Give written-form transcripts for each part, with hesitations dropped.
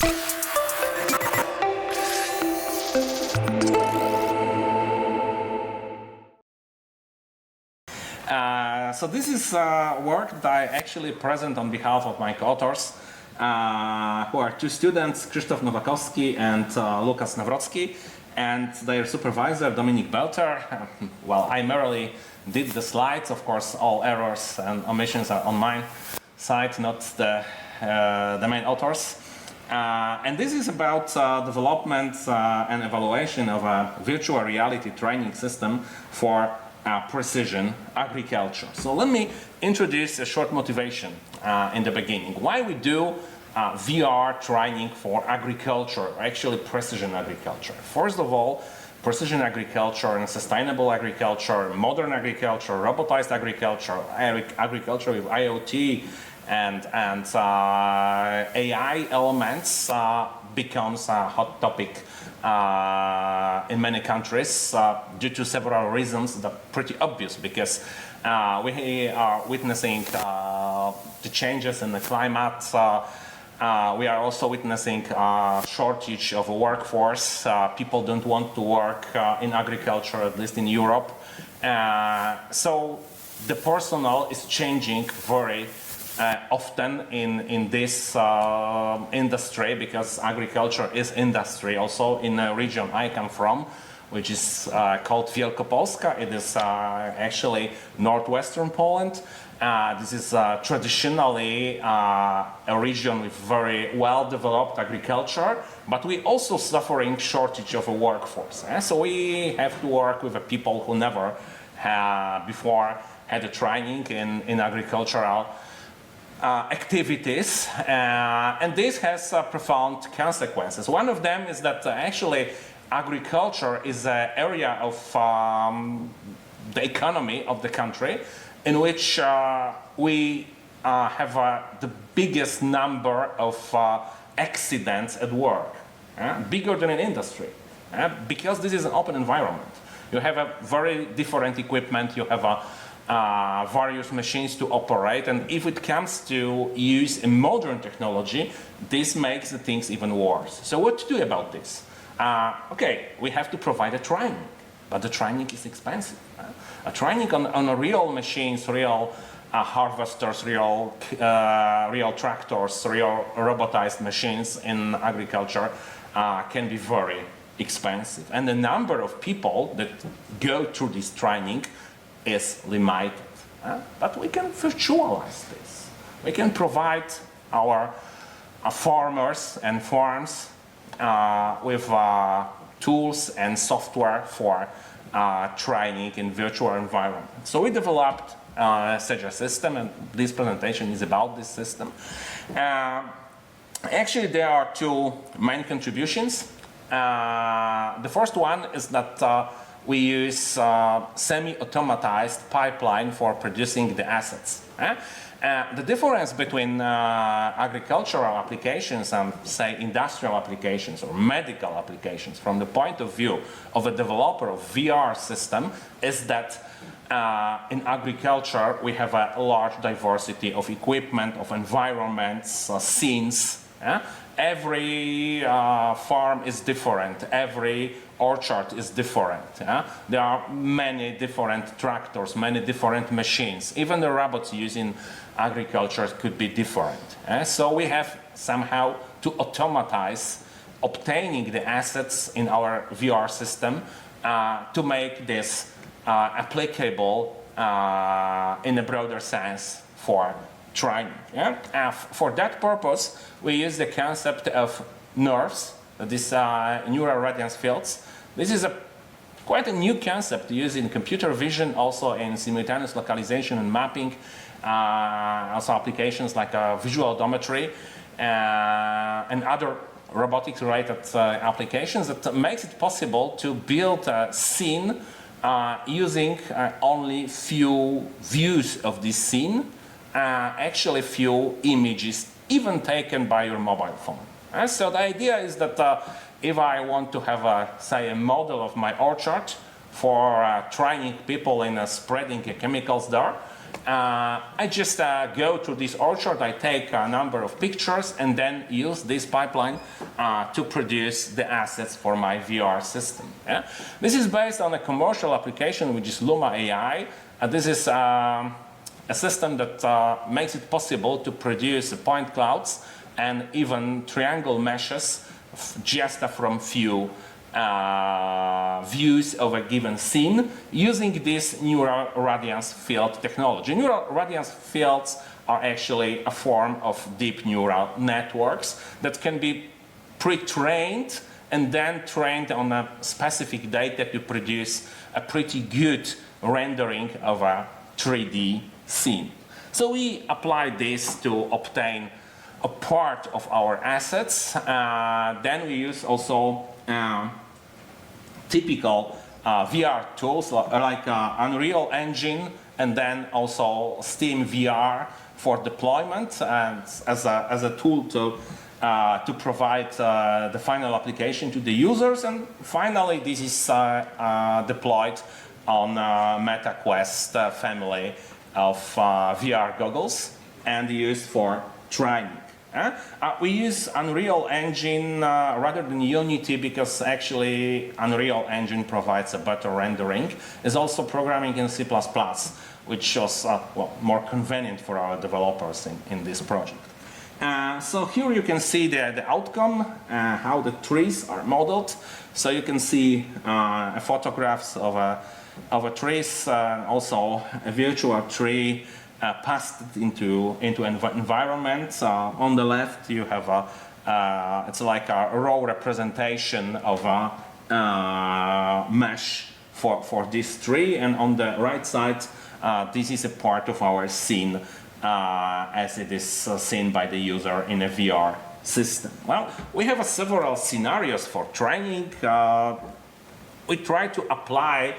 So this is work that I actually present on behalf of my co-authors, who are two students, Krzysztof Nowakowski and Lukas Nawrocki, and their supervisor, Dominik Bitar. Well, I merely did the slides. Of course, all errors and omissions are on my side, not the main authors. And this is about development and evaluation of a virtual reality training system for precision agriculture. So let me introduce a short motivation in the beginning. Why we do VR training for agriculture, actually precision agriculture. First of all, precision agriculture and sustainable agriculture, modern agriculture, robotized agriculture, agriculture with IoT and AI elements becomes a hot topic in many countries due to several reasons that are pretty obvious, because we are witnessing the changes in the climate. We are also witnessing a shortage of a workforce. People don't want to work in agriculture, at least in Europe. So the personnel is changing very often in this industry, because agriculture is industry also in the region I come from, which is called Wielkopolska. It is actually northwestern Poland. This is traditionally a region with very well-developed agriculture, but we also suffering shortage of a workforce. So we have to work with people who never before had a training in agricultural activities, and this has profound consequences. One of them is that actually agriculture is an area of the economy of the country in which we have the biggest number of accidents at work, bigger than in industry, because this is an open environment. You have a very different equipment, you have various machines to operate, and if it comes to use a modern technology, this makes the things even worse. So what to do about this? Okay, we have to provide a training, but the training is expensive. A training on a real machines, real harvesters, real tractors, real robotized machines in agriculture can be very expensive. And the number of people that go through this training is limited. But we can virtualize this. We can provide our farmers and farms with tools and software for training in virtual environment. So we developed such a system, and this presentation is about this system. Actually, there are two main contributions. The first one is that we use semi-automatized pipeline for producing the assets. The difference between agricultural applications and, say, industrial applications or medical applications from the point of view of a developer of VR system is that in agriculture we have a large diversity of equipment, of environments, scenes. Every farm is different, every orchard is different. There are many different tractors, many different machines. Even the robots used in agriculture could be different. So we have somehow to automatize obtaining the assets in our VR system to make this applicable in a broader sense for training. For that purpose, we use the concept of nerves, these neural radiance fields. This is quite a new concept used in computer vision, also in simultaneous localization and mapping, also applications like visual odometry and other robotics-related applications that makes it possible to build a scene using only few views of this scene, actually few images, even taken by your mobile phone. So the idea is that if I want to have, say, a model of my orchard for training people in spreading chemicals there, I just go to this orchard, I take a number of pictures, and then use this pipeline to produce the assets for my VR system. Yeah? This is based on a commercial application, which is Luma AI. This is a system that makes it possible to produce point clouds and even triangle meshes just from few views of a given scene using this neural radiance field technology. Neural radiance fields are actually a form of deep neural networks that can be pre-trained and then trained on a specific data to produce a pretty good rendering of a 3D scene. So we apply this to obtain a part of our assets. Then we use also typical VR tools like Unreal Engine, and then also Steam VR for deployment and as a tool to provide the final application to the users. And finally, this is deployed on MetaQuest family of VR goggles and used for training. We use Unreal Engine rather than Unity because actually Unreal Engine provides a better rendering. It's also programming in C++, which was more convenient for our developers in this project. So here you can see the outcome, how the trees are modeled. So you can see photographs of a trees, also a virtual tree passed into environment. On the left, you have it's like a raw representation of a mesh for this tree, and on the right side, this is a part of our scene as it is seen by the user in a VR system. Well, we have several scenarios for training. We try to apply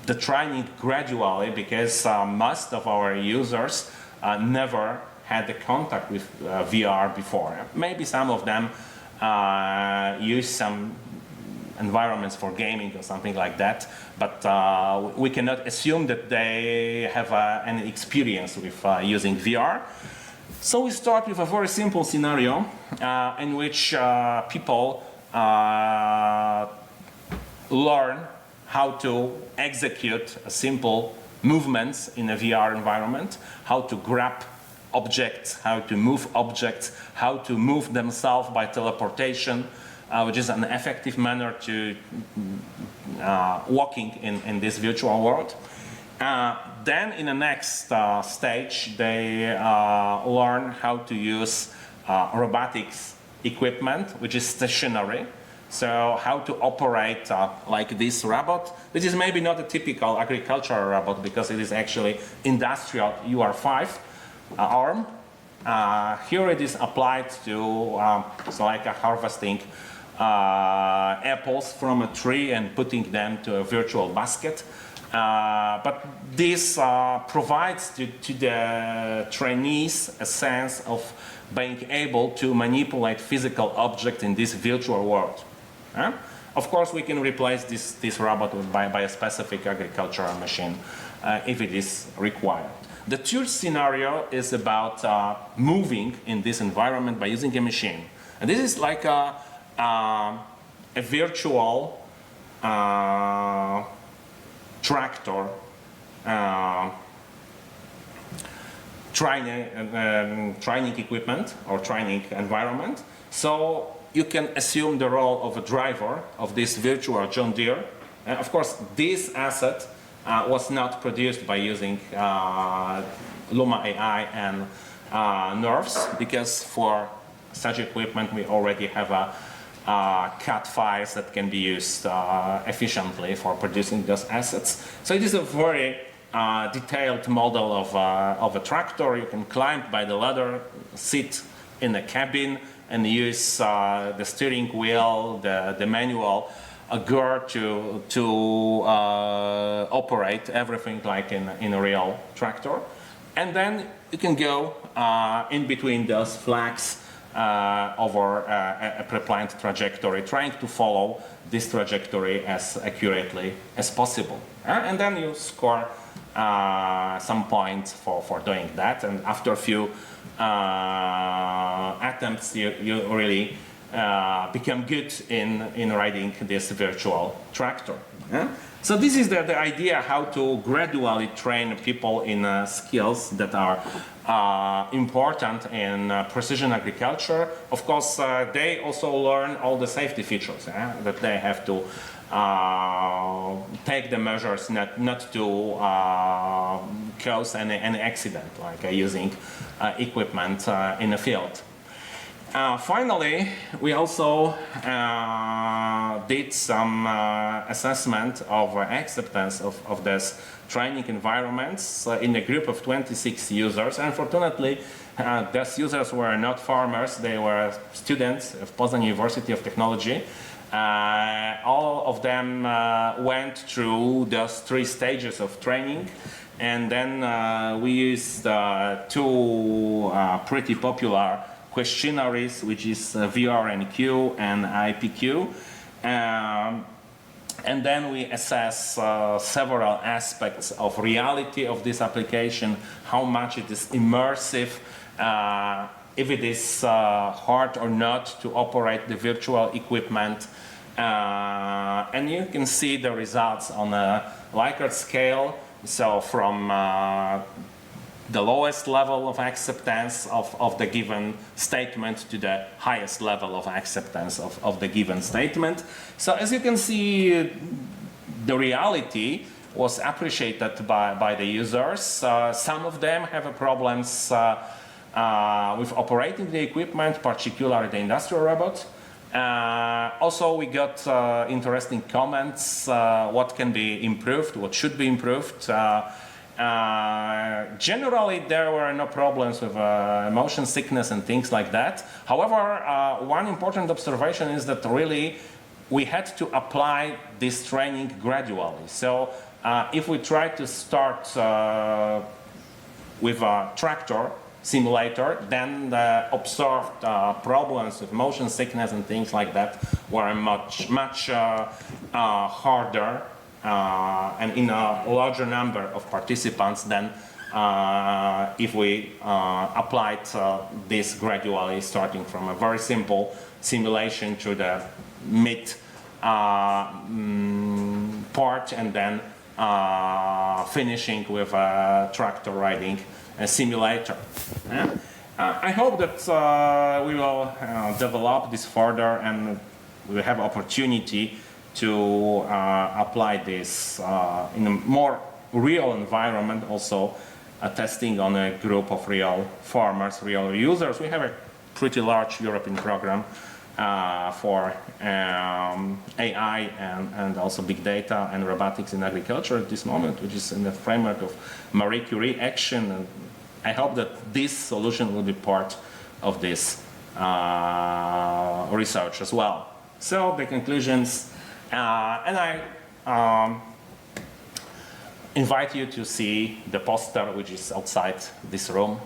the training gradually because most of our users never had the contact with VR before. Maybe some of them use some environments for gaming or something like that, but we cannot assume that they have any experience with using VR. So we start with a very simple scenario in which people learn how to execute simple movements in a VR environment, how to grab objects, how to move objects, how to move themselves by teleportation, which is an effective manner to walking in this virtual world. Then in the next stage, they learn how to use robotics equipment, which is stationary. So how to operate like this robot. This is maybe not a typical agricultural robot because it is actually industrial UR5 arm. Here it is applied to so like a harvesting apples from a tree and putting them to a virtual basket. But this provides to the trainees a sense of being able to manipulate physical objects in this virtual world. Of course, we can replace this robot by a specific agricultural machine if it is required. The third scenario is about moving in this environment by using a machine. And this is like a virtual tractor training equipment or training environment. So you can assume the role of a driver of this virtual John Deere. Of course, this asset was not produced by using Luma AI and nerves, because for such equipment we already have CAD files that can be used efficiently for producing those assets. So it is a very detailed model of a tractor. You can climb by the ladder, sit in the cabin, and use the steering wheel, the manual gear to operate everything like in a real tractor. And then you can go in between those flags over a pre-planned trajectory, trying to follow this trajectory as accurately as possible. And then you score some points for doing that, and after a few attempts, you really become good in riding this virtual tractor. So this is the idea how to gradually train people in skills that are important in precision agriculture. Of course, they also learn all the safety features that they have to take the measures not to cause any accident, like using equipment in the field. Finally, we also did some assessment of acceptance of this training environments in a group of 26 users. Unfortunately, these users were not farmers, they were students of Poznań University of Technology. All of them went through those 3 stages of training, and then we used 2 pretty popular questionnaires, which is VRNQ and IPQ. And then we assess several aspects of reality of this application, how much it is immersive, if it is hard or not to operate the virtual equipment. And you can see the results on a Likert scale. So from the lowest level of acceptance of the given statement to the highest level of acceptance of the given statement. So as you can see, the reality was appreciated by the users. Some of them have problems with operating the equipment, particularly the industrial robot. Also, we got interesting comments, what can be improved, what should be improved. Generally, there were no problems with motion sickness and things like that. However, one important observation is that really we had to apply this training gradually. So if we try to start with a tractor simulator, then the observed problems with motion sickness and things like that were much harder and in a larger number of participants than if we applied this gradually, starting from a very simple simulation to the mid part and then finishing with tractor riding simulator. I hope that we will develop this further and we will have opportunity to apply this in a more real environment, also testing on a group of real farmers, real users. We have a pretty large European program for AI and also big data and robotics in agriculture at this moment, which is in the framework of Marie Curie action. And I hope that this solution will be part of this research as well. So the conclusions, and I invite you to see the poster which is outside this room.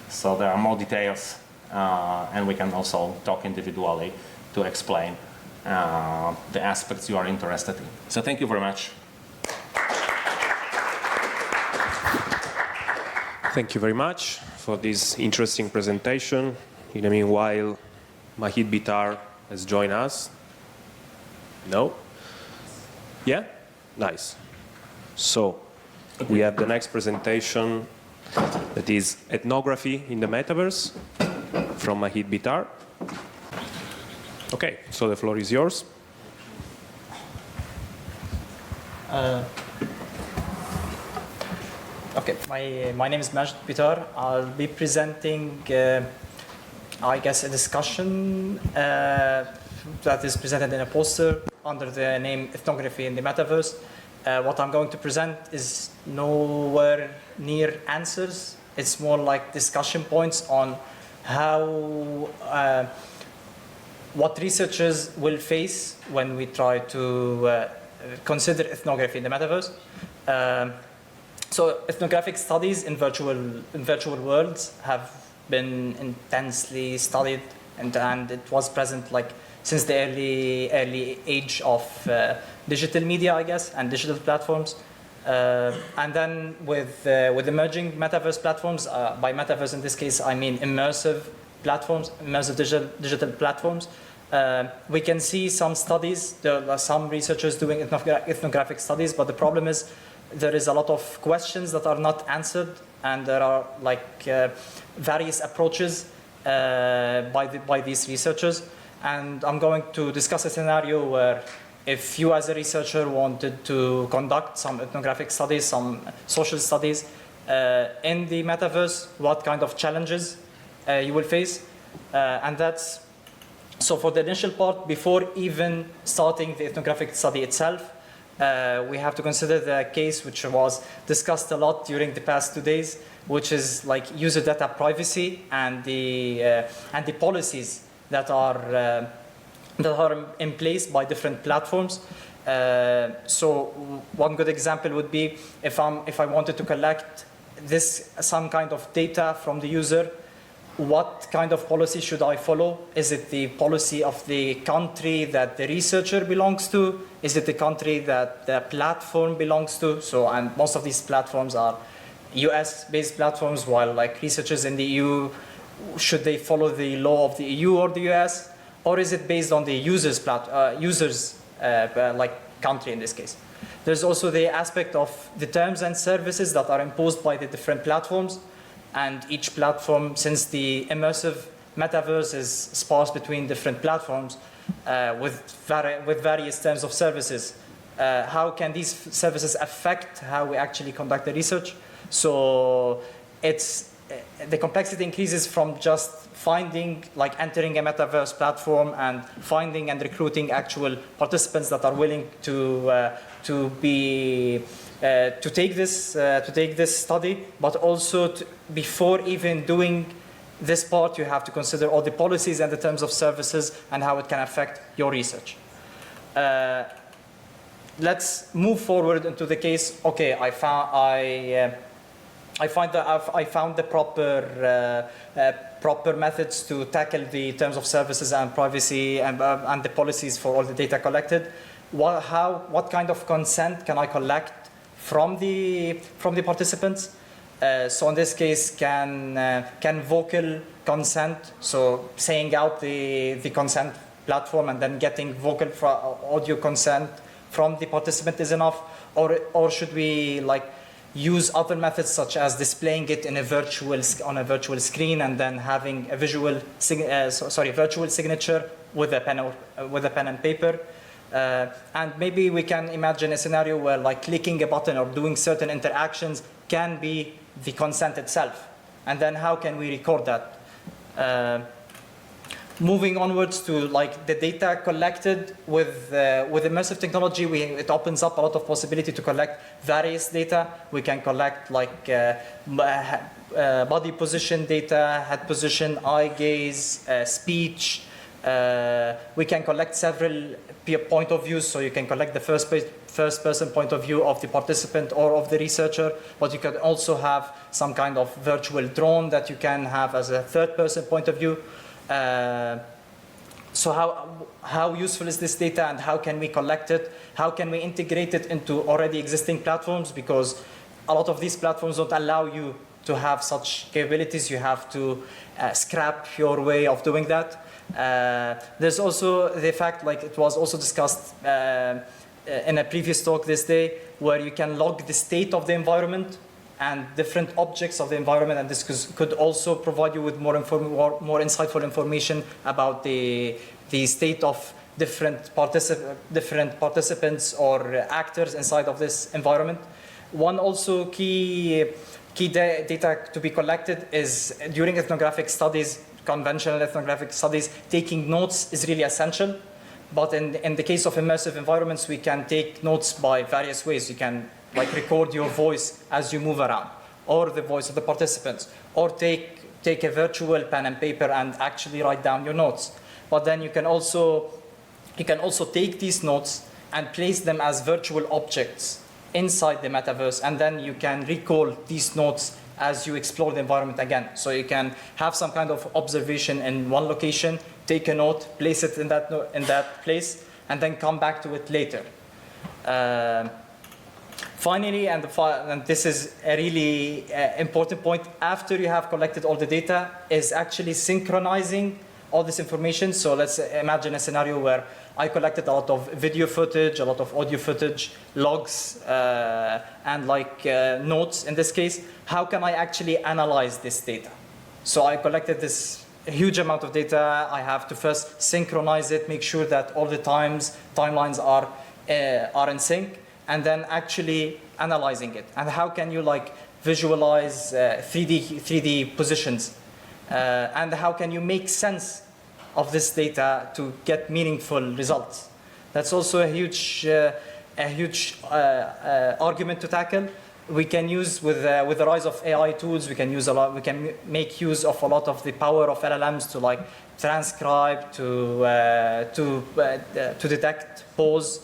So there are more details, and we can also talk individually to explain the aspects you are interested in. So thank you very much. Thank you very much for this interesting presentation. In the meanwhile, Majd Bitar has joined us. No? Yeah? Nice. So, we have the next presentation that is Ethnography in the Metaverse from Majd Bitar. Okay, so the floor is yours. Okay, my name is Majd Bitar. I'll be presenting, I guess, a discussion that is presented in a poster under the name Ethnography in the Metaverse. What I'm going to present is nowhere near answers. It's more like discussion points on how, what researchers will face when we try to consider ethnography in the Metaverse. So ethnographic studies in virtual worlds have been intensely studied, and it was present like since the early age of digital media, I guess, and digital platforms. And then with emerging metaverse platforms, by metaverse in this case I mean immersive platforms, immersive digital platforms, we can see some studies. There are some researchers doing ethnographic studies, but the problem is there is a lot of questions that are not answered, and there are like various approaches by these researchers. And I'm going to discuss a scenario where if you as a researcher wanted to conduct some ethnographic studies, some social studies in the metaverse, what kind of challenges you will face. And that's, so for the initial part, before even starting the ethnographic study itself, we have to consider the case which was discussed a lot during the past 2 days, which is like user data privacy and the policies that are in place by different platforms. So one good example would be if I wanted to collect some kind of data from the user, what kind of policy should I follow? Is it the policy of the country that the researcher belongs to? Is it the country that the platform belongs to? So, and most of these platforms are US-based platforms, while like researchers in the EU, should they follow the law of the EU or the US? Or is it based on the user's like country in this case? There's also the aspect of the terms and services that are imposed by the different platforms. And each platform, since the immersive metaverse is sparse between different platforms with various terms of services, how can these services affect how we actually conduct the research? So the complexity increases from just finding, like entering a metaverse platform and finding and recruiting actual participants that are willing to take this study, but also before even doing this part, you have to consider all the policies and the terms of services and how it can affect your research. Let's move forward into the case. Okay, I found the proper methods to tackle the terms of services and privacy and the policies for all the data collected. What kind of consent can I collect from the participants? So in this case, can vocal consent, so saying out the consent platform and then getting vocal audio consent from the participant is enough, or should we like use other methods such as displaying it on a virtual screen and then having a virtual signature with a pen and paper? And maybe we can imagine a scenario where like clicking a button or doing certain interactions can be the consent itself. And then how can we record that? Moving onwards to like the data collected with immersive technology, it opens up a lot of possibility to collect various data. We can collect like body position data, head position, eye gaze, speech. We can collect several point of views, so you can collect the first person point of view of the participant or of the researcher, but you can also have some kind of virtual drone that you can have as a third person point of view. So how useful is this data and how can we collect it? How can we integrate it into already existing platforms? Because a lot of these platforms don't allow you to have such capabilities. You have to scrap your way of doing that. There's also the fact, like it was also discussed in a previous talk this day, where you can log the state of the environment and different objects of the environment, and this could also provide you with more insightful information about the state of different participants or actors inside of this environment. One also key data to be collected is during ethnographic studies, conventional ethnographic studies, taking notes is really essential. But in the case of immersive environments, we can take notes by various ways. You can like record your voice as you move around, or the voice of the participants, or take a virtual pen and paper and actually write down your notes. But then you can also take these notes and place them as virtual objects inside the metaverse, and then you can recall these notes as you explore the environment again. So you can have some kind of observation in one location, take a note, place it in that place, and then come back to it later. Finally, and this is a really important point, after you have collected all the data, is actually synchronizing all this information. So let's imagine a scenario where I collected a lot of video footage, a lot of audio footage, logs, and notes in this case. How can I actually analyze this data? So I collected this huge amount of data. I have to first synchronize it, make sure that all the timelines are in sync, and then actually analyzing it. And how can you visualize 3D positions? And how can you make sense of this data to get meaningful results? That's also a huge argument to tackle. We can use with the rise of AI tools. We can make use of a lot of the power of LLMs to transcribe, to detect pose,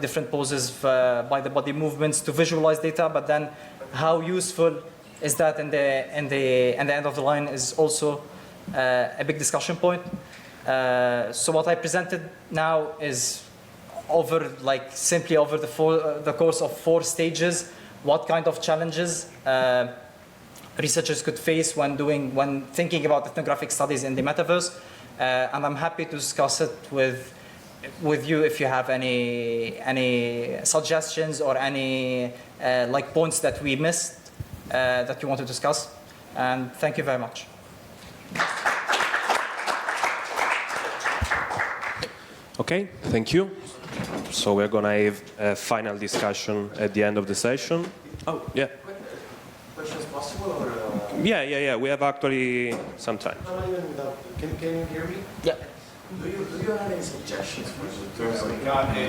different poses by the body movements, to visualize data. But then, how useful is that in the end of the line is also a big discussion point. So what I presented now is simply over the course of 4 stages, what kind of challenges researchers could face when thinking about ethnographic studies in the metaverse. And I'm happy to discuss it with you if you have any suggestions or any points that we missed that you want to discuss. And thank you very much. Okay, thank you. So we're going to have a final discussion at the end of the session. Oh, yeah. Questions possible or? Yeah. We have actually some time. Not even without. Can you hear me? Yeah. Do you have any suggestions for the terms of?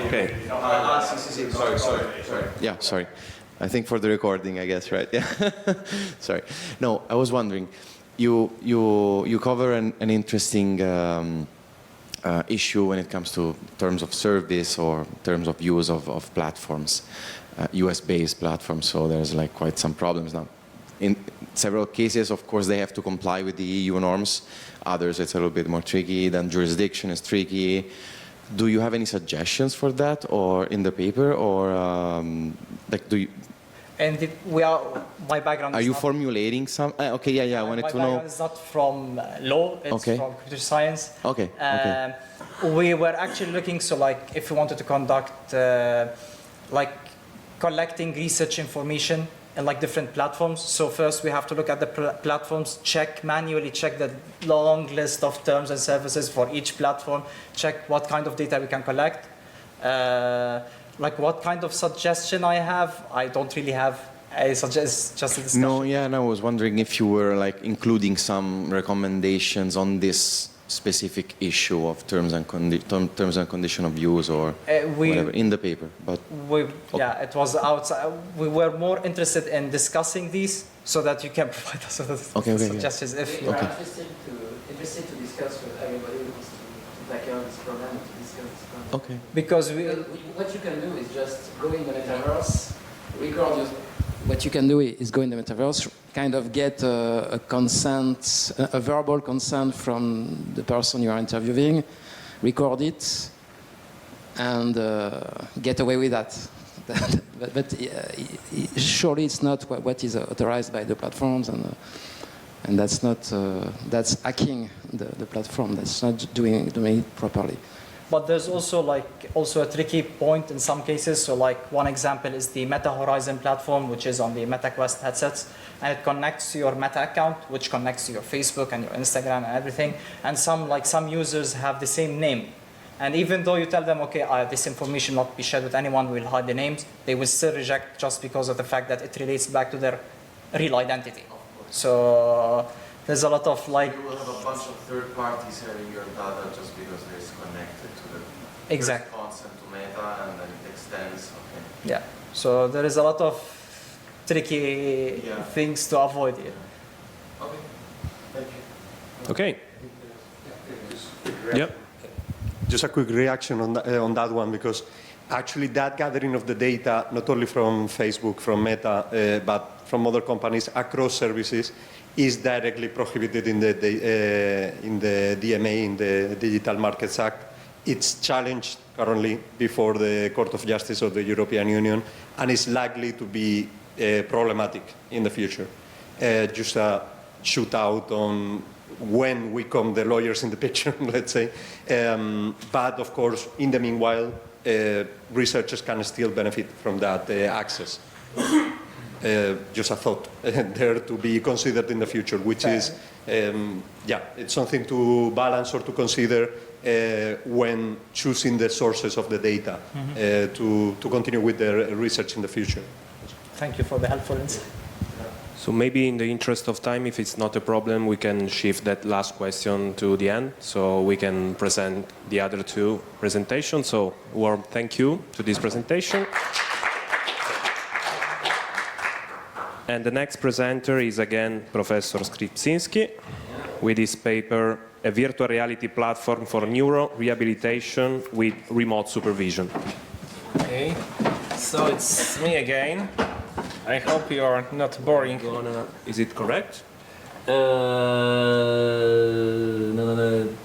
Okay. Sorry. Yeah, sorry. I think for the recording, I guess, right? Yeah. Sorry. No, I was wondering. You cover an interesting issue when it comes to terms of service or terms of use of platforms, US-based platforms. So there's quite some problems now. In several cases, of course, they have to comply with the EU norms. Others, it's a little bit more tricky. Then jurisdiction is tricky. Do you have any suggestions for that, or in the paper, or do you? And my background. Are you formulating some? Okay, yeah. I wanted to know. My background is not from law; it's from computer science. Okay. We were actually looking. So, if we wanted to conduct, collecting research information in different platforms. So first, we have to look at the platforms, manually check the long list of terms and services for each platform. Check what kind of data we can collect. What kind of suggestion I have, I don't really have a suggestion, just a discussion. No, yeah, and I was wondering if you were including some recommendations on this specific issue of terms and condition of use or whatever in the paper. But it was outside. We were more interested in discussing these so that you can provide us with suggestions. Yeah. If you're interested to discuss with everybody who wants to tackle this problem and to discuss this problem. Okay. Because what you can do is just go in the metaverse, record your. What you can do is go in the metaverse, kind of get a consent, a verbal consent from the person you are interviewing, record it, and get away with that. but surely it's not what is authorized by the platforms, and that's not that's hacking the platform. That's not doing it properly. But there's also a tricky point in some cases. So one example is the Meta Horizon platform, which is on the MetaQuest headsets, and it connects to your Meta account, which connects to your Facebook and your Instagram and everything. And some users have the same name, and even though you tell them, okay, this information not be shared with anyone, we'll hide the names, they will still reject just because of the fact that it relates back to their real identity. So there's a lot of You will have a bunch of third parties having your data just because it's connected to the consent to Meta, and then it extends. Okay. Yeah. So there is a lot of tricky things to avoid here. Okay. Thank you. Okay. Yep. Just a quick reaction on that one, because actually that gathering of the data, not only from Facebook, from Meta, but from other companies across services is directly prohibited in the DMA, in the Digital Markets Act. It's challenged currently before the Court of Justice of the European Union and is likely to be problematic in the future. Just a shootout on when we come the lawyers in the picture, let's say. But of course, in the meanwhile, researchers can still benefit from that access. Just a thought there to be considered in the future, which is, it's something to balance or to consider when choosing the sources of the data to continue with the research in the future. Thank you for the helpful insight. So maybe in the interest of time, if it's not a problem, we can shift that last question to the end, so we can present the other two presentations. So warm thank you to this presentation. And the next presenter is again Professor Skrzypczynski with his paper, A Virtual Reality Platform for Neurorehabilitation with Remote Supervision. Okay, so it's me again. I hope you're not boring. Is it correct? No.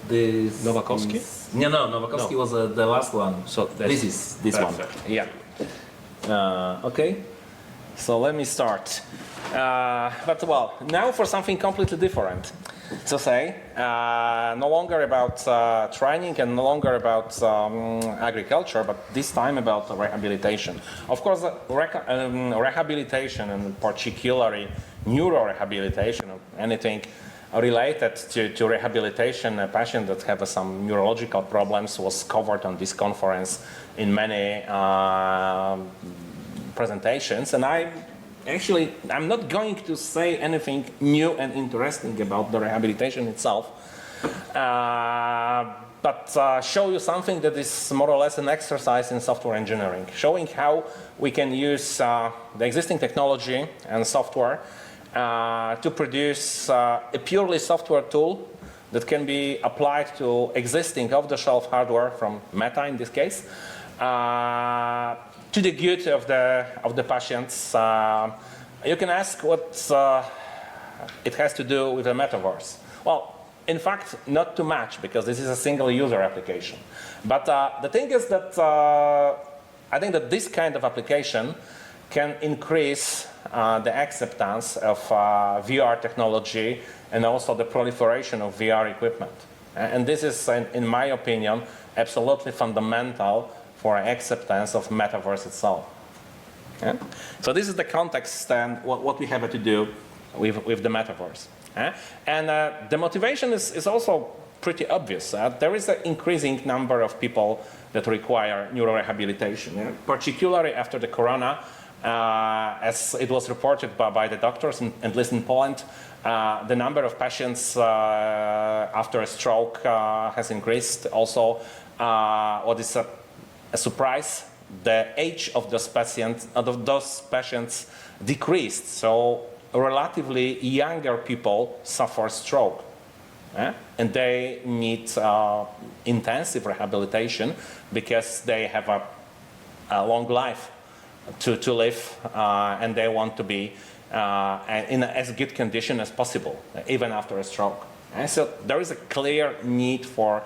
This Nowakowski? Nowakowski was the last one. So This is this perfect. one. Yeah. Okay. So let me start. But well, now for something completely different. So say, no longer about training and no longer about agriculture, but this time about rehabilitation. Of course, rehabilitation and particularly neurorehabilitation, anything related to rehabilitation, a patient that have some neurological problems was covered on this conference in many presentations, and I'm not going to say anything new and interesting about the rehabilitation itself, but show you something that is more or less an exercise in software engineering, showing how we can use the existing technology and software to produce a purely software tool that can be applied to existing off-the-shelf hardware from Meta in this case, to the good of the patients. You can ask what it has to do with the Metaverse. Well, in fact, not too much, because this is a single user application. But the thing is that I think that this kind of application can increase the acceptance of VR technology and also the proliferation of VR equipment. And this is, in my opinion, absolutely fundamental for acceptance of Metaverse itself. Yeah? So this is the context and what we have to do with the Metaverse. And the motivation is also pretty obvious. There is an increasing number of people that require neurorehabilitation, particularly after the corona, as it was reported by the doctors, at least in Poland. The number of patients after a stroke has increased. Also, what is a surprise, the age of those patients decreased. So relatively younger people suffer stroke, and they need intensive rehabilitation because they have a long life to live, and they want to be in as good condition as possible, even after a stroke. And so there is a clear need for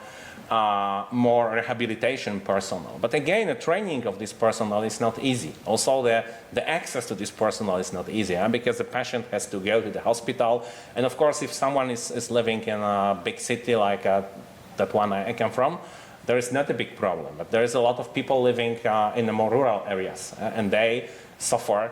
more rehabilitation personnel. But again, the training of this personnel is not easy. Also, the access to this personnel is not easy, because the patient has to go to the hospital. And of course, if someone is living in a big city like that one I come from, there is not a big problem. But there is a lot of people living in the more rural areas, and they suffer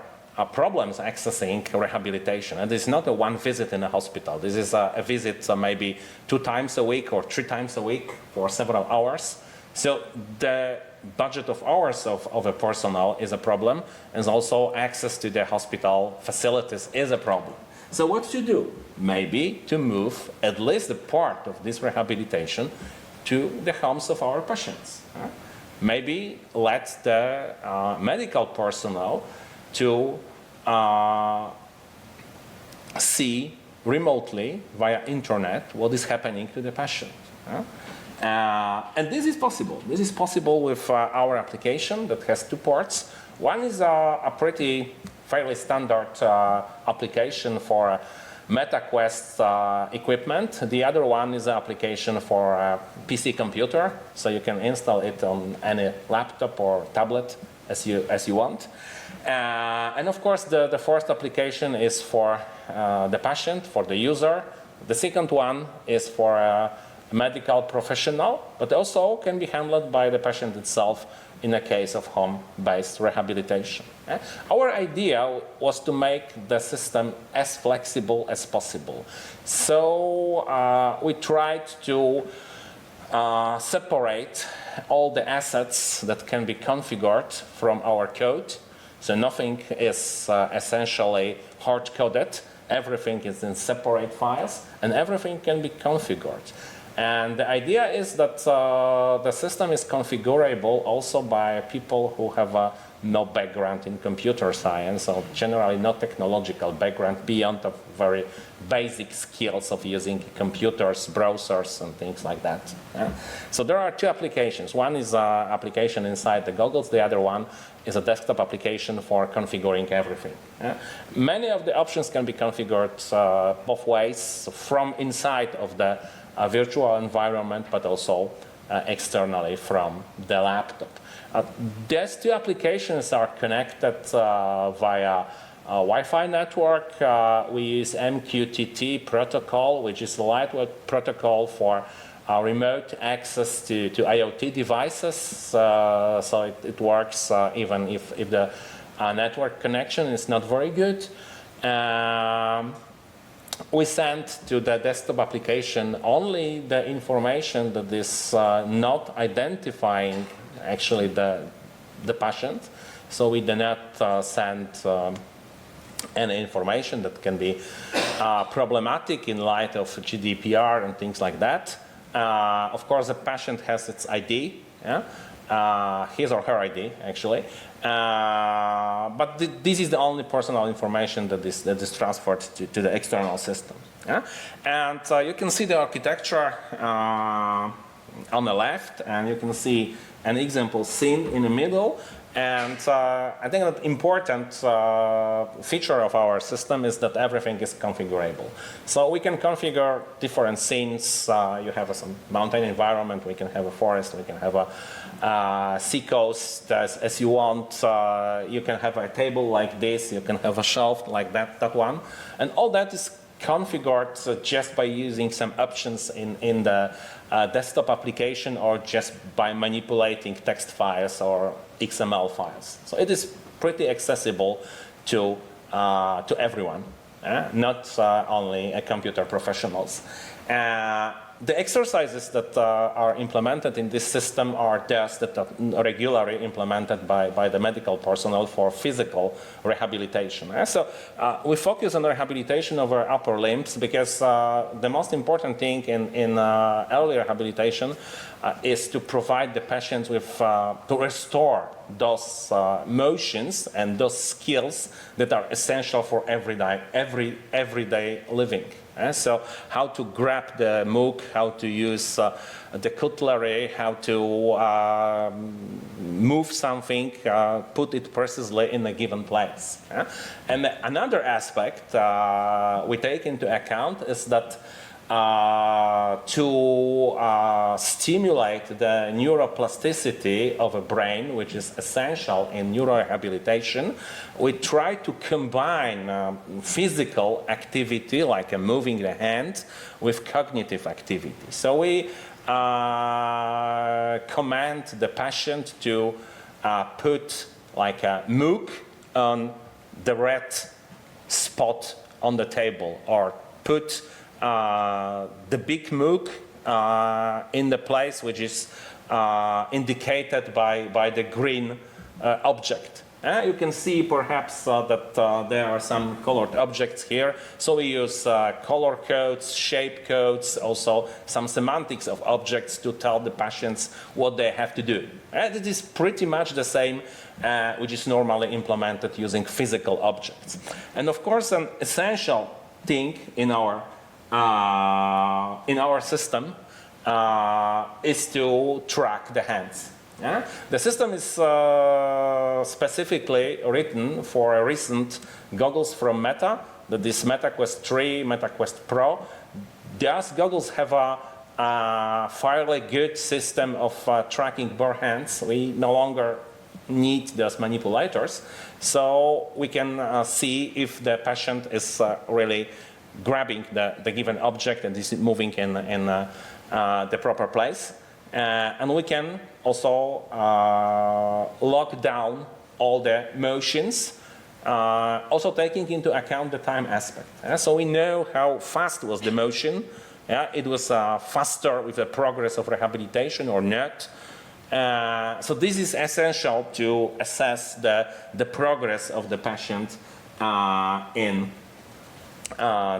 problems accessing rehabilitation. And this is not a one visit in a hospital. This is a visit maybe 2 times a week or 3 times a week for several hours. So the budget of hours of a personnel is a problem, and also access to the hospital facilities is a problem. So what to do? Maybe to move at least a part of this rehabilitation to the homes of our patients. Maybe let the medical personnel to see remotely via internet what is happening to the patient. And this is possible. This is possible with our application that has 2 parts. One is a pretty fairly standard application for MetaQuest equipment. The other one is an application for a PC computer, so you can install it on any laptop or tablet as you want. And of course, the first application is for the patient, for the user. The second one is for a medical professional, but also can be handled by the patient itself in a case of home-based rehabilitation. Our idea was to make the system as flexible as possible. So we tried to separate all the assets that can be configured from our code. So nothing is essentially hard-coded. Everything is in separate files, and everything can be configured. And the idea is that the system is configurable also by people who have no background in computer science, or generally no technological background beyond the very basic skills of using computers, browsers, and things like that. So there are two applications. One is an application inside the goggles. The other one is a desktop application for configuring everything. Many of the options can be configured both ways, from inside of the virtual environment, but also externally from the laptop. These two applications are connected via a Wi-Fi network. We use MQTT protocol, which is a lightweight protocol for remote access to IoT devices. So it works even if the network connection is not very good. We send to the desktop application only the information that is not identifying actually the patient. So we do not send any information that can be problematic in light of GDPR and things like that. Of course, the patient has its ID, his or her ID, actually. But this is the only personal information that is transferred to the external system. And you can see the architecture on the left, and you can see an example scene in the middle. And I think that important feature of our system is that everything is configurable. So we can configure different scenes. You have some mountain environment, we can have a forest, we can have a seacoast as you want. You can have a table like this, you can have a shelf like that one. And all that is configured just by using some options in the desktop application, or just by manipulating text files or XML files. So it is pretty accessible to everyone, not only computer professionals. The exercises that are implemented in this system are those that are regularly implemented by the medical personnel for physical rehabilitation. So we focus on rehabilitation of our upper limbs because the most important thing in early rehabilitation is to provide the patients with, to restore those motions and those skills that are essential for everyday living. So how to grab the MOOC, how to use the cutlery, how to move something, put it precisely in a given place. And another aspect we take into account is that to stimulate the neuroplasticity of a brain, which is essential in neurorehabilitation, we try to combine physical activity, like moving the hand, with cognitive activity. So we command the patient to put like a MOOC on the red spot on the table, or put the big MOOC in the place which is indicated by the green object. You can see perhaps that there are some colored objects here. So we use color codes, shape codes, also some semantics of objects to tell the patients what they have to do. It is pretty much the same which is normally implemented using physical objects. And of course, an essential thing in our system is to track the hands. Yeah? The system is specifically written for a recent goggles from Meta, that is MetaQuest 3, MetaQuest Pro. Those goggles have a fairly good system of tracking bare hands. We no longer need those manipulators, so we can see if the patient is really grabbing the given object and is moving in the proper place. And we can also lock down all the motions, also taking into account the time aspect. So we know how fast was the motion. It was faster with the progress of rehabilitation or not. So this is essential to assess the progress of the patient in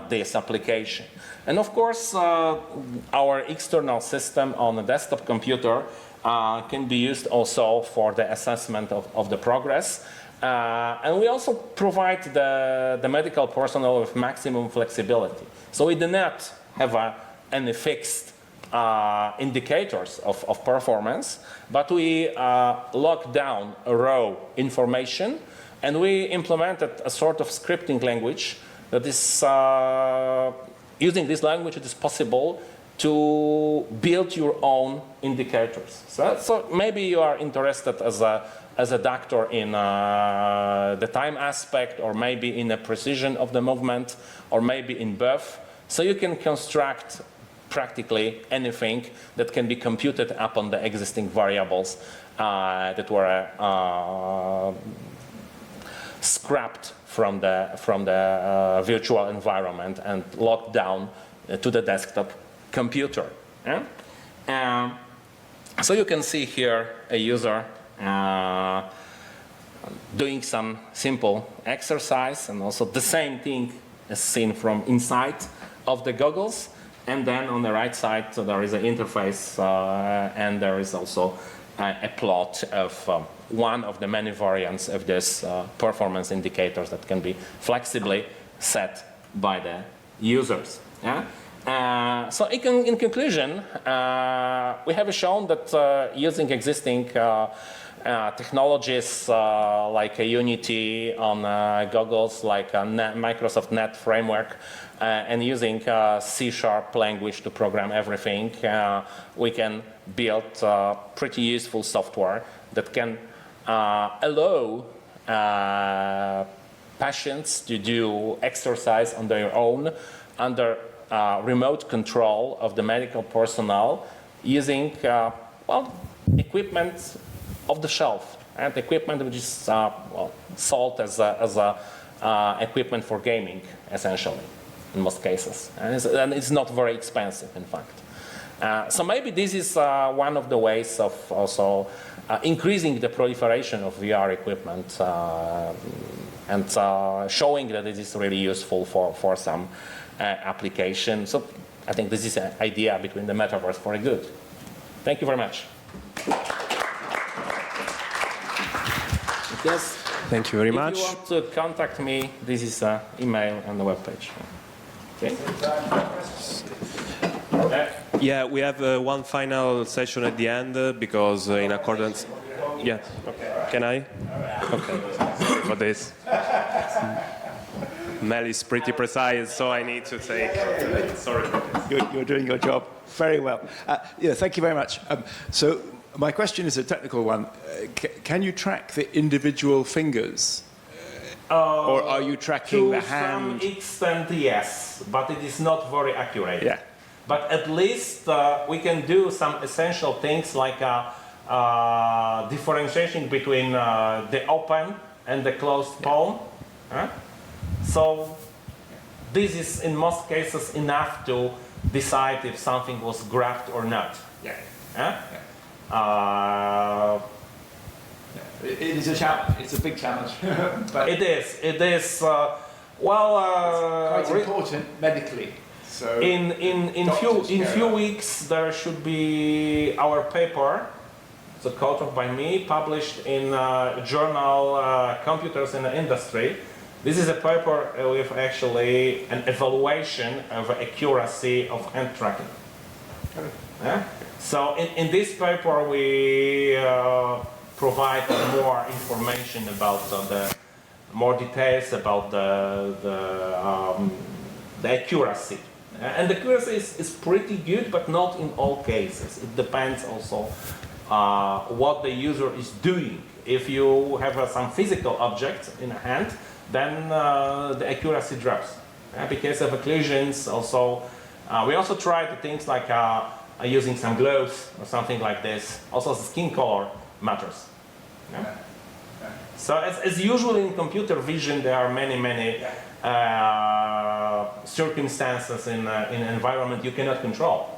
this application. And of course, our external system on a desktop computer can be used also for the assessment of the progress. And we also provide the medical personnel with maximum flexibility. So we do not have any fixed indicators of performance, but we lock down raw information, and we implemented a sort of scripting language that is, using this language, it is possible to build your own indicators. So maybe you are interested as a doctor in the time aspect, or maybe in the precision of the movement, or maybe in both. So you can construct practically anything that can be computed upon the existing variables that were scrapped from the virtual environment and locked down to the desktop computer. Yeah? So you can see here a user doing some simple exercise, and also the same thing is seen from inside of the goggles. And then on the right side, so there is an interface, and there is also a plot of one of the many variants of this performance indicators that can be flexibly set by the users. Yeah? So in conclusion, we have shown that using existing technologies like Unity on goggles, like Microsoft Net framework, and using C# language to program everything, we can build pretty useful software that can allow patients to do exercise on their own under remote control of the medical personnel using equipment off the shelf, and equipment which is sold as equipment for gaming, essentially, in most cases. And it's not very expensive, in fact. So maybe this is one of the ways of also increasing the proliferation of VR equipment and showing that it is really useful for some application. So I think this is an idea between the metaverse for a good. Thank you very much. Yes. Thank you very much. If you want to contact me, this is an email and the webpage. Okay. Yeah, we have one final session at the end because in accordance. Yeah. Okay. Can I? Okay. Sorry for this. Mel is pretty precise, so I need to take. Sorry for this. You're doing your job very well. Yeah, thank you very much. So my question is a technical one. Can you track the individual fingers? Or are you tracking the hand? To some extent, yes, but it is not very accurate. Yeah. But at least we can do some essential things like differentiation between the open and the closed palm. So this is in most cases enough to decide if something was grabbed or not. Yeah. It is a challenge. It's a big challenge. But it is. It's quite important medically. So in few weeks there should be our paper, the co-authored by me, published in journal Computers in the Industry. This is a paper with actually an evaluation of accuracy of hand tracking. Yeah? So in this paper, we provide more information about more details about the accuracy. And the accuracy is pretty good, but not in all cases. It depends also what the user is doing. If you have some physical object in a hand, then the accuracy drops. Because of occlusions, also, we also tried things like using some gloves or something like this. Also, the skin color matters. Yeah? So as usual in computer vision, there are many circumstances in environment you cannot control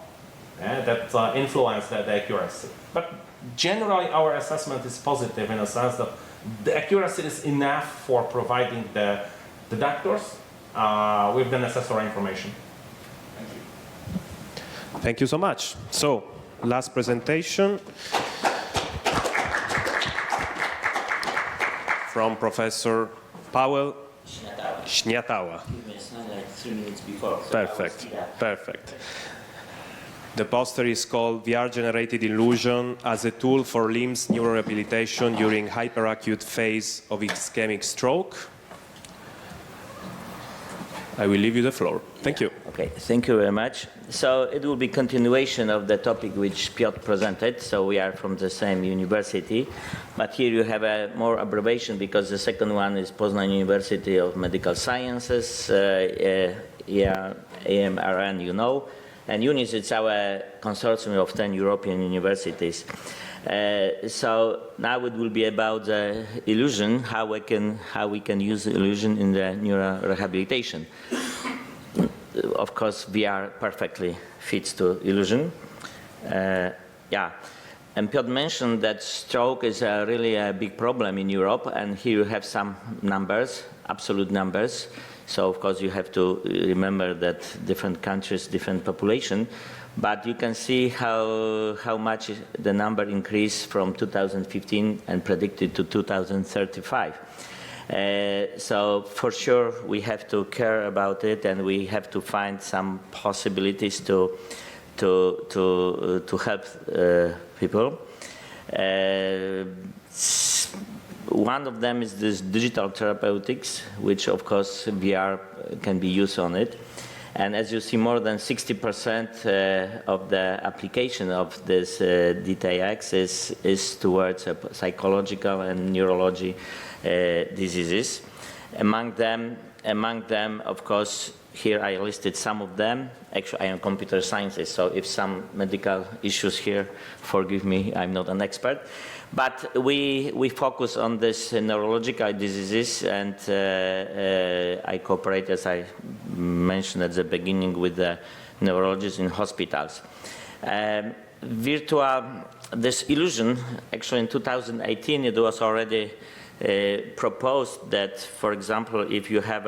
that influence the accuracy. But generally, our assessment is positive in a sense that the accuracy is enough for providing the doctors with the necessary information. Thank you. Thank you so much. So, last presentation from Professor Paweł Śniatała. Give me a sign like 3 minutes before. So Perfect, perfect. The poster is called VR-Generated Illusion as a tool for limbs neurorehabilitation during hyperacute phase of ischemic stroke. I will leave you the floor. Thank you. Okay, thank you very much. So it will be continuation of the topic which Piotr presented. So we are from the same university, but here you have a more abbreviation because the second one is Poznań University of Medical Sciences, EMRN, you know, and UNIS, it's our consortium of 10 European universities. So now it will be about the illusion, how we can use illusion in the neurorehabilitation. Of course, VR perfectly fits to illusion. Yeah, and Piotr mentioned that stroke is really a big problem in Europe, and here you have some numbers, absolute numbers. So of course you have to remember that different countries, different population. But you can see how much the number increased from 2015 and predicted to 2035. So for sure we have to care about it, and we have to find some possibilities to help people. One of them is this digital therapeutics, which of course VR can be used on it. And as you see, more than 60% of the application of this DTX is towards psychological and neurology diseases. Among them, of course, here I listed some of them. Actually, I am computer scientist, so if some medical issues here, forgive me, I'm not an expert. But we focus on this neurological diseases, and I cooperate, as I mentioned at the beginning, with the neurologists in hospitals. This illusion, actually in 2018, it was already proposed that, for example, if you have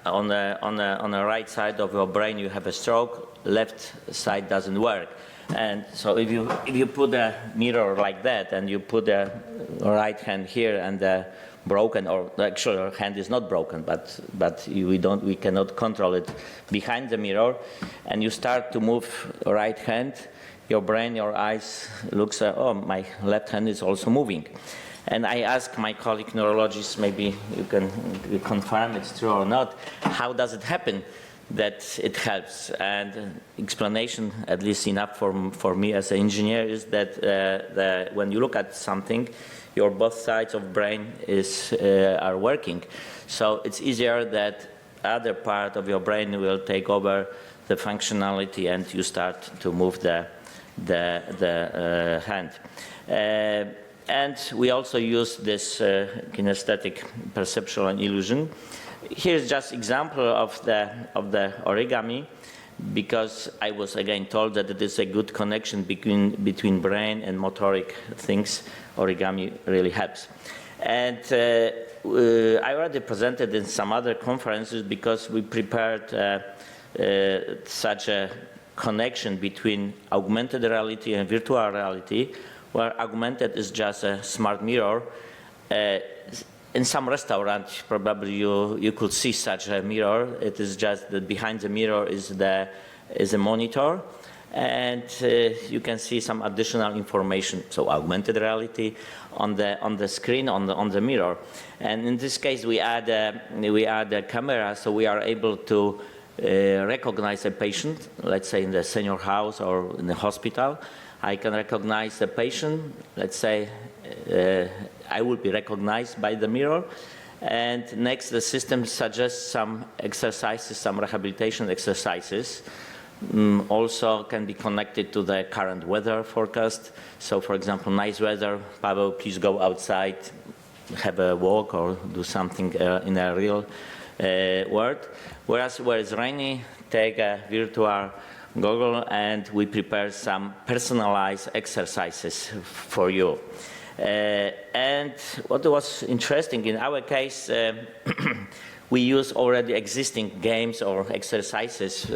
on the right side of your brain you have a stroke, left side doesn't work. And so if you put a mirror like that and you put the right hand here and the broken, or actually your hand is not broken, but we cannot control it behind the mirror, and you start to move right hand, your brain, your eyes looks oh, my left hand is also moving. And I asked my colleague neurologists, maybe you can confirm it's true or not, how does it happen that it helps? And explanation, at least enough for me as an engineer, is that when you look at something, your both sides of brain are working. So it's easier that other part of your brain will take over the functionality and you start to move the hand. And we also use this kinesthetic perceptual and illusion. Here's just example of the origami, because I was again told that it is a good connection between brain and motoric things. Origami really helps. And I already presented in some other conferences because we prepared such a connection between augmented reality and virtual reality, where augmented is just a smart mirror. In some restaurant, probably you could see such a mirror. It is just that behind the mirror is a monitor, and you can see some additional information, so augmented reality, on the screen, on the mirror. And in this case, we add a camera, so we are able to recognize a patient, let's say in the senior house or in the hospital. I can recognize the patient, let's say I will be recognized by the mirror. And next, the system suggests some exercises, some rehabilitation exercises. Also can be connected to the current weather forecast. So for example, nice weather, Paweł, please go outside, have a walk or do something in a real world. Whereas where it's rainy, take a virtual goggle and we prepare some personalized exercises for you. And what was interesting in our case, we use already existing games or exercises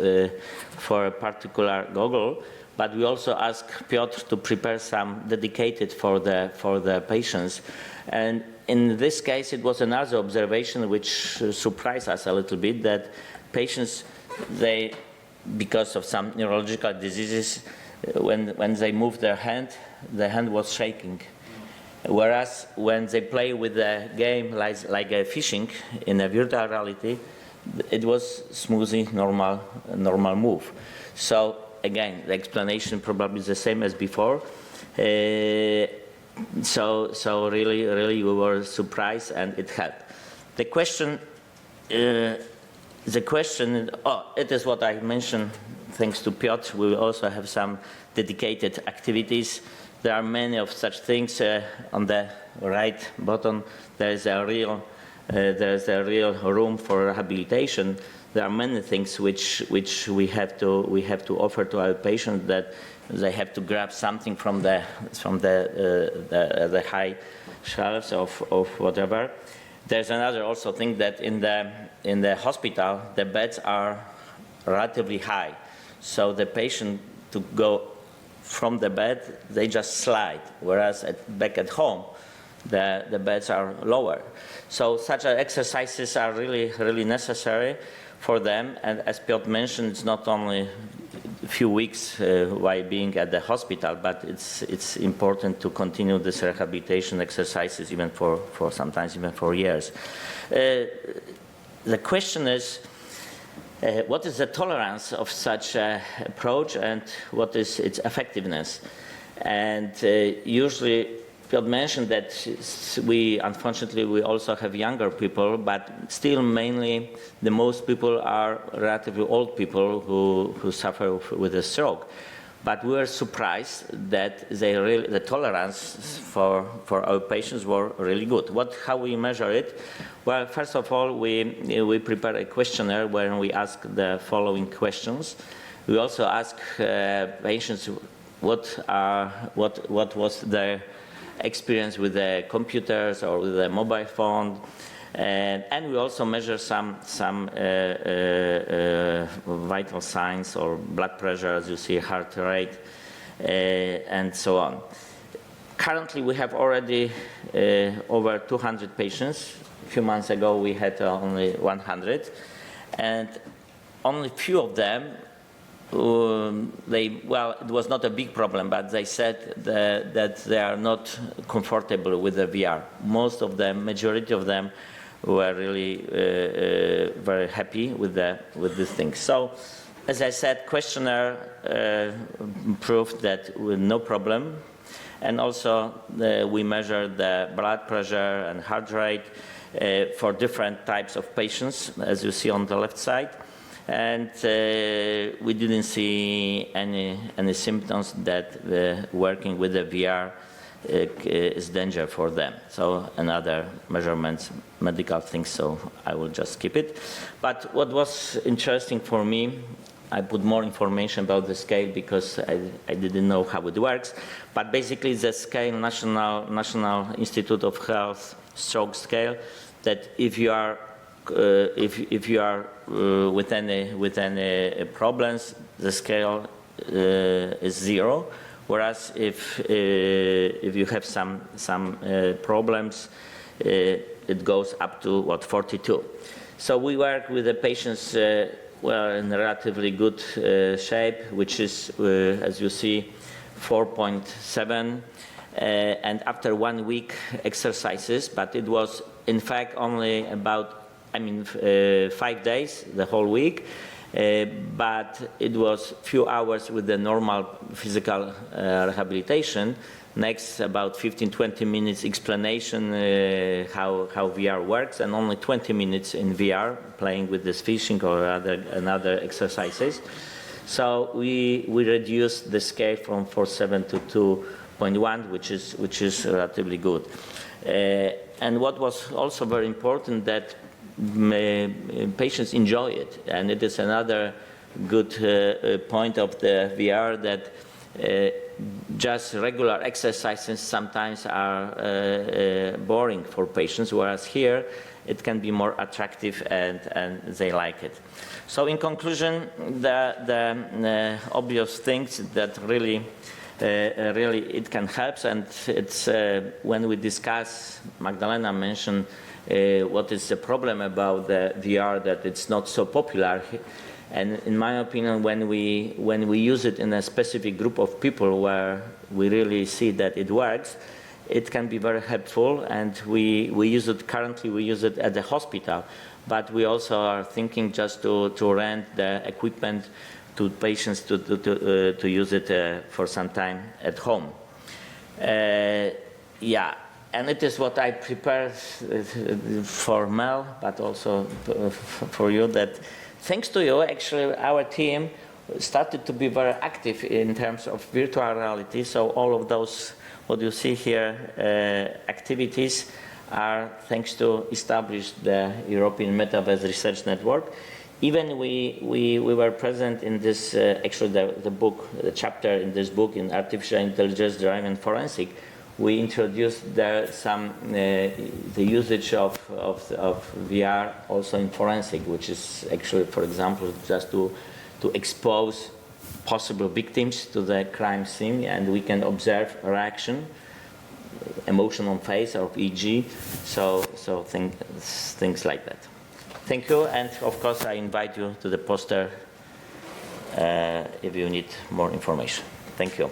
for a particular goggle, but we also ask Piotr to prepare some dedicated for the patients. And in this case, it was another observation which surprised us a little bit, that patients, because of some neurological diseases, when they move their hand, the hand was shaking. Whereas when they play with the game like a fishing in a virtual reality, it was smoothly normal move. So again, the explanation probably is the same as before. So really we were surprised and it helped. The question, it is what I mentioned. Thanks to Piotr, we will also have some dedicated activities. There are many of such things. On the right bottom, there's a real room for rehabilitation. There are many things which we have to offer to our patients, that they have to grab something from the high shelves of whatever. There's another also thing that in the hospital the beds are relatively high, so the patient to go from the bed, they just slide, whereas back at home, the beds are lower. So such exercises are really necessary for them. And as Piotr mentioned, it's not only a few weeks while being at the hospital, but it's important to continue this rehabilitation exercises even for sometimes even for years. The question is, what is the tolerance of such approach and what is its effectiveness? And usually Piotr mentioned that unfortunately we also have younger people, but still mainly the most people are relatively old people who suffer with a stroke. But we were surprised that the tolerance for our patients were really good. How we measure it? Well, first of all, we prepare a questionnaire where we ask the following questions. We also ask patients what was their experience with the computers or with the mobile phone. And we also measure some vital signs or blood pressure, as you see, heart rate, and so on. Currently, we have already over 200 patients. A few months ago, we had only 100, and only few of them. It was not a big problem, but they said that they are not comfortable with the VR. Most of them, majority of them, were really very happy with this thing. So, as I said, questionnaire proved that no problem, and also we measured the blood pressure and heart rate for different types of patients, as you see on the left side, and we didn't see any symptoms that working with the VR is danger for them. So another measurements, medical things, so I will just skip it. But what was interesting for me, I put more information about the scale because I didn't know how it works. But basically the scale, National Institute of Health stroke scale, that if you are with any problems, the scale is 0. Whereas if you have some problems, it goes up to 42. So we work with the patients were in relatively good shape, which is, as you see, 4.7. And after 1 week exercises, but it was in fact only about, 5 days, the whole week. But it was few hours with the normal physical rehabilitation. Next, about 15-20 minutes explanation how VR works, and only 20 minutes in VR playing with this fishing or other exercises. So we reduced the scale from 4.7 to 2.1, which is relatively good. And what was also very important that patients enjoy it, and it is another good point of the VR that just regular exercises sometimes are boring for patients, whereas here it can be more attractive and they like it. So in conclusion, the obvious things that really it can help, and it's when we discuss, Magdalena mentioned what is the problem about the VR, that it's not so popular. And in my opinion, when we use it in a specific group of people where we really see that it works, it can be very helpful. And we use it currently. We use it at the hospital, but we also are thinking just to rent the equipment to patients to use it for some time at home. Yeah. And it is what I prepared for Mel, but also for you, that thanks to you, actually, our team started to be very active in terms of virtual reality. So all of those, what you see here, activities are thanks to establish the European Metaverse Research Network. Even we were present in this, actually the book, the chapter in this book in Artificial Intelligence Driven Forensic. We introduced there the usage of VR also in forensic, which is actually, for example, just to expose possible victims to the crime scene, and we can observe reaction, emotion on face or EEG, so things like that. Thank you, and of course I invite you to the poster if you need more information. Thank you.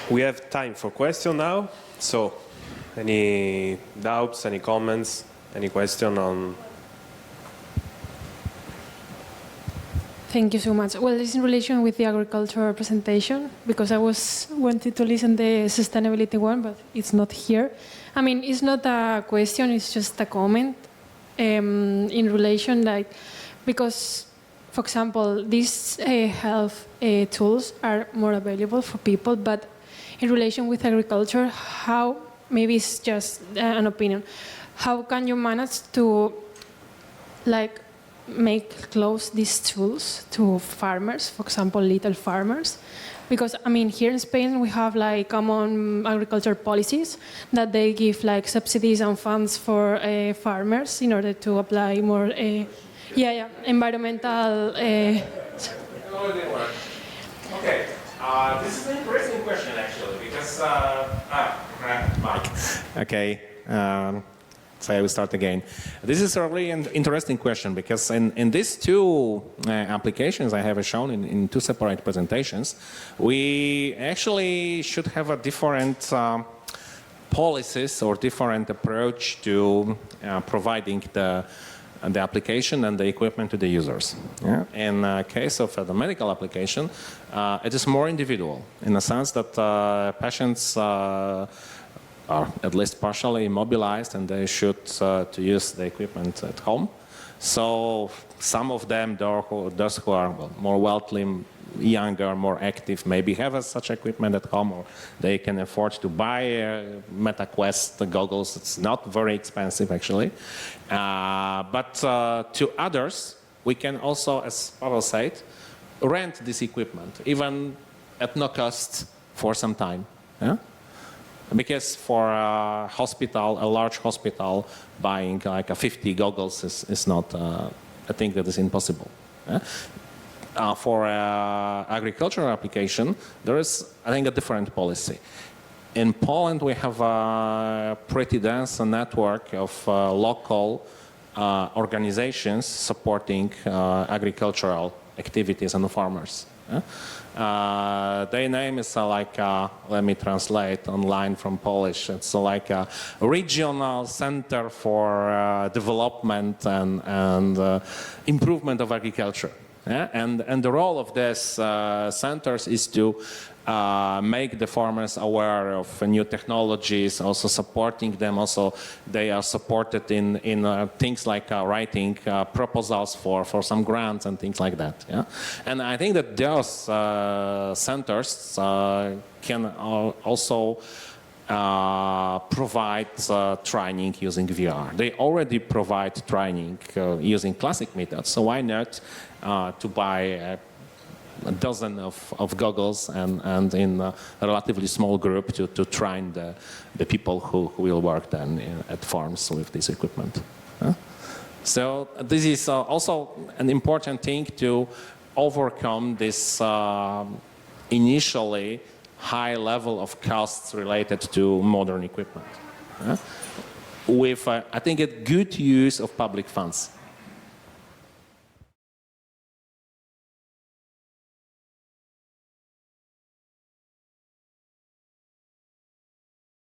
We have time for questions now. So, any doubts, any comments, any question on? Thank you so much. Well, it's in relation with the agriculture presentation, because I wanted to listen to the sustainability one, but it's not here. I mean, it's not a question, it's just a comment in relation, because, for example, these health tools are more available for people, but in relation with agriculture, how, maybe it's just an opinion, how can you manage to make close these tools to farmers, for example, little farmers? Because, I mean, here in Spain, we have common agriculture policies that they give subsidies and funds for farmers in order to apply more, environmental. Okay. This is an interesting question, actually, because Mike. Okay. So I will start again. This is a really interesting question, because in these two applications I have shown in two separate presentations, we actually should have a different policies or different approach to providing the application and the equipment to the users. Yeah? In the case of the medical application, it is more individual in the sense that patients are at least partially immobilized and they should to use the equipment at home. So some of them, those who are more wealthy, younger, more active, maybe have such equipment at home, or they can afford to buy MetaQuest goggles. It's not very expensive, actually. But to others, we can also, as Paweł said, rent this equipment, even at no cost for some time. Yeah? Because for a hospital, a large hospital, buying like 50 goggles is not a thing that is impossible. Yeah? For agricultural application, there is, I think, a different policy. in Poland, we have a pretty dense network of local organizations supporting agricultural activities and farmers. Their name is let me translate online from Polish. It's like a regional center for development and improvement of agriculture. Yeah? And the role of these centers is to make the farmers aware of new technologies, also supporting them. Also, they are supported in things like writing proposals for some grants and things like that. Yeah? And I think that those centers can also provide training using VR. They already provide training using classic methods, so why not to buy a dozen of goggles and in a relatively small group to train the people who will work then at farms with this equipment. So this is also an important thing to overcome this initially high level of costs related to modern equipment. With, I think, a good use of public funds.